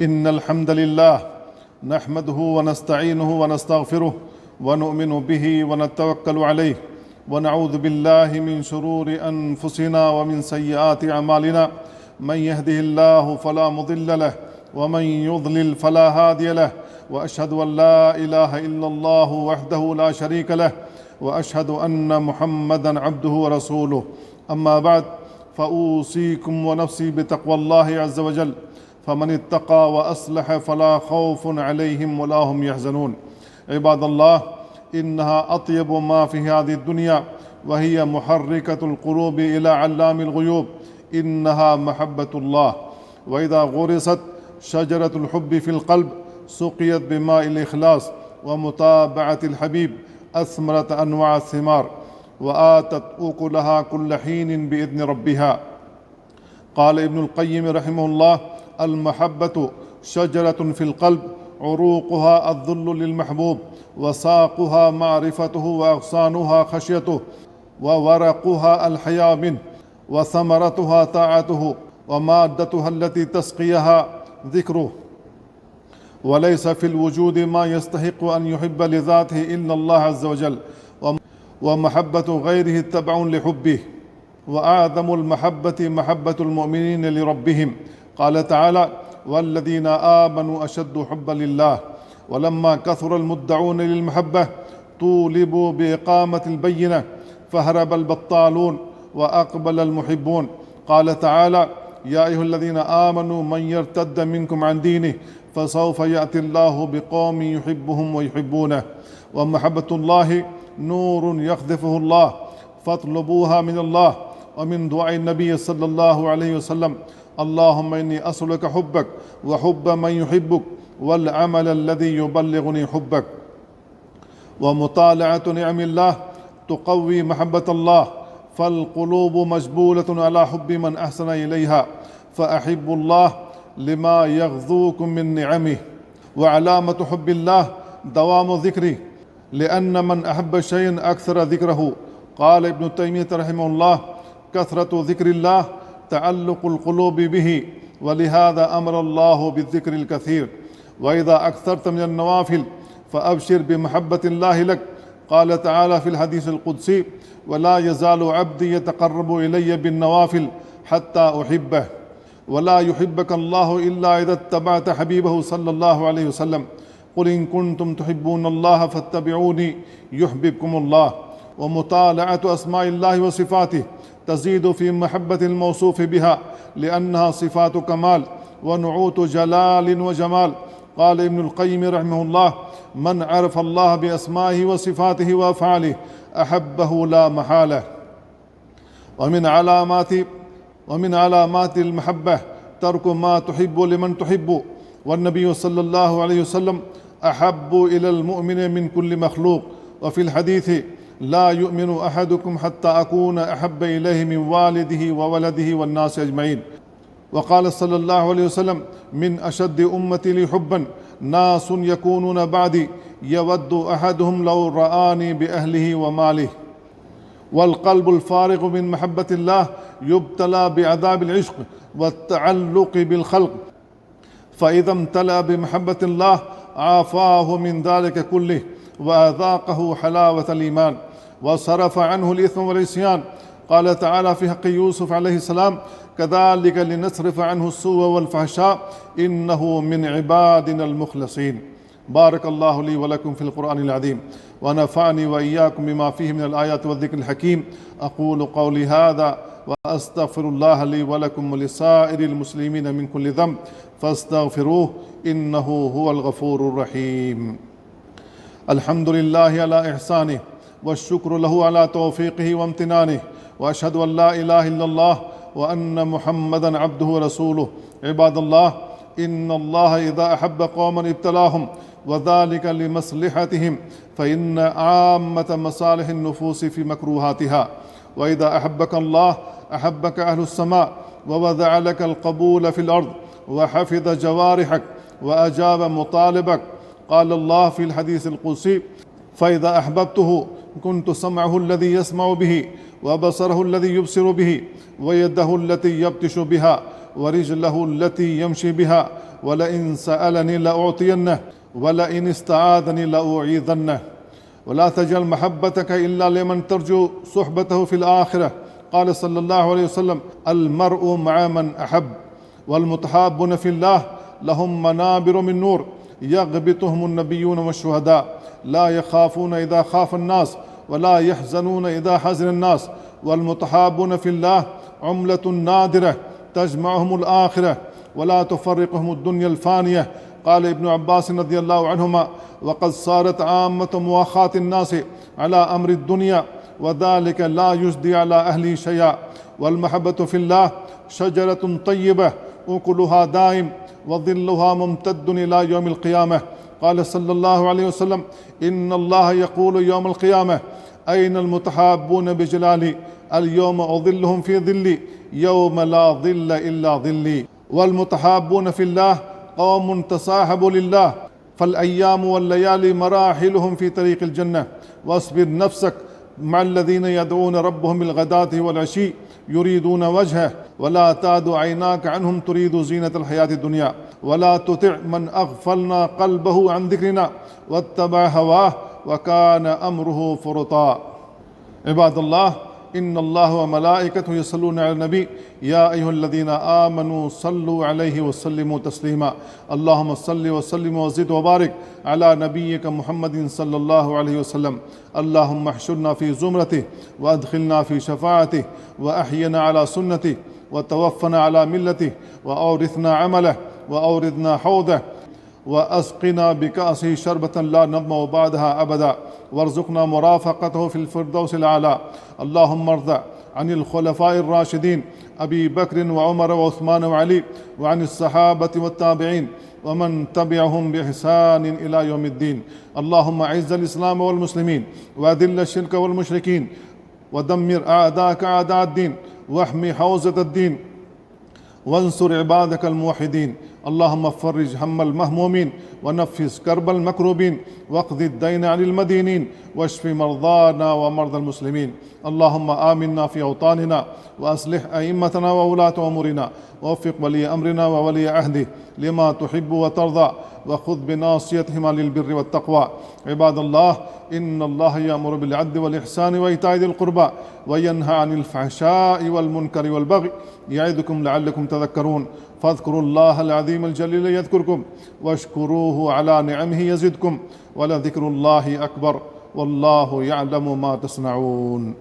إن الحمد لله نحمده ونستعينه ونستغفره ونؤمن به ونتوكل عليه ونعوذ بالله من شرور أنفسنا ومن سيئات أعمالنا. من يهده الله فلا مضل له ومن يضلل فلا هادي له، وأشهد أن لا إله إلا الله وحده لا شريك له، وأشهد أن محمدًا عبده ورسوله. أما بعد، فأوصيكم ونفسي بتقوى الله عز وجل، فمن اتقى وأصلح فلا خوف عليهم ولا هم يحزنون. عباد الله، إنها أطيب ما في هذه الدنيا، وهي محركة القلوب إلى علام الغيوب، إنها محبة الله. وإذا غرست شجرة الحب في القلب سقيت بماء الإخلاص ومتابعة الحبيب، أثمرت أنواع الثمار وآتت أكلها كل حين بإذن ربها. قال ابن القيم رحمه الله: المحبة شجرة في القلب، عروقها الذل للمحبوب، وساقها معرفته، وأغصانها خشيته، وورقها الحياء منه، وثمرتها طاعته، ومادتها التي تسقيها ذكره. وليس في الوجود ما يستحق أن يحب لذاته إلا الله عز وجل، ومحبة غيره تبع لحبه. وأعظم المحبة محبة المؤمنين لربهم. قال تعالى: والذين آمنوا أشد حبا لله. ولما كثر المدعون للمحبة طولبوا بإقامة البينة، فهرب البطالون وأقبل المحبون. قال تعالى: يا أيها الذين آمنوا من يرتد منكم عن دينه فسوف يأتي الله بقوم يحبهم ويحبونه. ومحبة الله نور يقذفه الله، فاطلبوها من الله. ومن دعاء النبي صلى الله عليه وسلم: اللهم إني أسألك حبك وحب من يحبك والعمل الذي يبلغني حبك. ومطالعة نعم الله تقوي محبة الله، فالقلوب مجبولة على حب من أحسن إليها، فأحبوا الله لما يغذوكم من نعمه. وعلامة حب الله دوام ذكره، لأن من أحب شيئا أكثر ذكره. قال ابن تيمية رحمه الله: كثرة ذكر الله تعلق القلوب به، ولهذا أمر الله بالذكر الكثير. وإذا أكثرت من النوافل فأبشر بمحبة الله لك. قال تعالى في الحديث القدسي: ولا يزال عبدي يتقرب إلي بالنوافل حتى أحبه. ولا يحبك الله إلا إذا اتبعت حبيبه صلى الله عليه وسلم. قل إن كنتم تحبون الله فاتبعوني يحببكم الله. ومطالعة أسماء الله وصفاته تزيد في محبة الموصوف بها، لأنها صفات كمال ونعوت جلال وجمال. قال ابن القيم رحمه الله: من عرف الله بأسمائه وصفاته وأفعاله أحبه لا محالة. ومن علامات المحبة ترك ما تحب لمن تحب. والنبي صلى الله عليه وسلم أحب إلى المؤمن من كل مخلوق. وفي الحديث: لا يؤمن أحدكم حتى أكون أحب إليه من والده وولده والناس أجمعين. وقال صلى الله عليه وسلم: من أشد أمتي لي حبا ناس يكونون بعدي يود أحدهم لو رآني بأهله وماله. والقلب الفارغ من محبة الله يبتلى بعذاب العشق والتعلق بالخلق، فإذا امتلأ بمحبة الله عافاه من ذلك كله، وأذاقه حلاوة الإيمان، وصرف عنه الإثم والعصيان. قال تعالى في حق يوسف عليه السلام: كذلك لنصرف عنه السوء والفحشاء إنه من عبادنا المخلصين. بارك الله لي ولكم في القرآن العظيم، ونفعني وإياكم بما فيه من الآيات والذكر الحكيم. أقول قولي هذا وأستغفر الله لي ولكم ولسائر المسلمين من كل ذنب، فاستغفروه إنه هو الغفور الرحيم. الحمد لله على إحسانه، والشكر له على توفيقه وامتنانه، وأشهد أن لا إله إلا الله وأن محمدًا عبده ورسوله. عباد الله، إن الله إذا أحب قوما ابتلاهم، وذلك لمصلحتهم، فإن عامة مصالح النفوس في مكروهاتها. وإذا أحبك الله أحبك أهل السماء، ووضع لك القبول في الأرض، وحفظ جوارحك، وأجاب مطالبك. قال الله في الحديث القدسي: فإذا أحببته كنت سمعه الذي يسمع به، وبصره الذي يبصر به، ويده التي يبطش بها، ورجله التي يمشي بها، ولئن سألني لأعطينه ولئن استعاذني لأعيذنه. ولا تجعل محبتك إلا لمن ترجو صحبته في الآخرة. قال صلى الله عليه وسلم: المرء مع من أحب. والمتحابون في الله لهم منابر من نور يغبطهم النبيون والشهداء، لا يخافون إذا خاف الناس ولا يحزنون إذا حزن الناس. والمتحابون في الله عملة نادرة تجمعهم الآخرة ولا تفرقهم الدنيا الفانية. قال ابن عباس رضي الله عنهما: وقد صارت عامة مواخاة الناس على أمر الدنيا، وذلك لا يجدي على أهله شيئا. والمحبة في الله شجرة طيبة أكلها دائم وظلها ممتد إلى يوم القيامة. قال صلى الله عليه وسلم: إن الله يقول يوم القيامة: أين المتحابون بجلالي؟ اليوم أظلهم في ظلي يوم لا ظل إلا ظلي. والمتحابون في الله قوم تصاحبوا لله، فالأيام والليالي مراحلهم في طريق الجنة. واصبر نفسك مع الذين يدعون ربهم بالغداة والعشي يريدون وجهه، ولا تعد عيناك عنهم تريد زينة الحياة الدنيا. ولا تطع من أغفلنا قلبه عن ذكرنا واتبع هواه وكان أمره فرطا. عباد الله، إن الله وملائكته يصلون على النبي يا أيها الذين آمنوا صلوا عليه وسلموا تسليما. اللهم صل وسلم وزد وبارك على نبيك محمد صلى الله عليه وسلم. اللهم احشرنا في زمرته وأدخلنا في شفاعته وأحينا على سنته وتوفنا على ملته وأورثنا عمله وأوردنا حوضه وأسقنا بكأسه شربة لا نظمأ بعدها أبدا، وارزقنا مرافقته في الفردوس الأعلى. اللهم ارض عن الخلفاء الراشدين أبي بكر وعمر وعثمان وعلي، وعن الصحابة والتابعين ومن تبعهم بإحسان إلى يوم الدين. اللهم أعز الإسلام والمسلمين وأذل الشرك والمشركين ودمر أعداءك أعداء الدين واحمي حوزة الدين وانصر عبادك الموحدين. اللهم فرج هم المهمومين ونفس كرب المكروبين واقض الدين عن المدينين واشف مرضانا ومرضى المسلمين. اللهم آمنا في أوطاننا وأصلح أئمتنا وولاة أمورنا، ووفق ولي أمرنا وولي عهده لما تحب وترضى، وخذ بناصيتهما للبر والتقوى. عباد الله، إن الله يأمر بالعدل والإحسان وإيتاء ذي القربى وينهى عن الفحشاء والمنكر والبغي يعظكم لعلكم تذكرون. فاذكروا الله العظيم الجليل يذكركم واشكروه على نعمه يزدكم ولذكر الله أكبر والله يعلم ما تصنعون.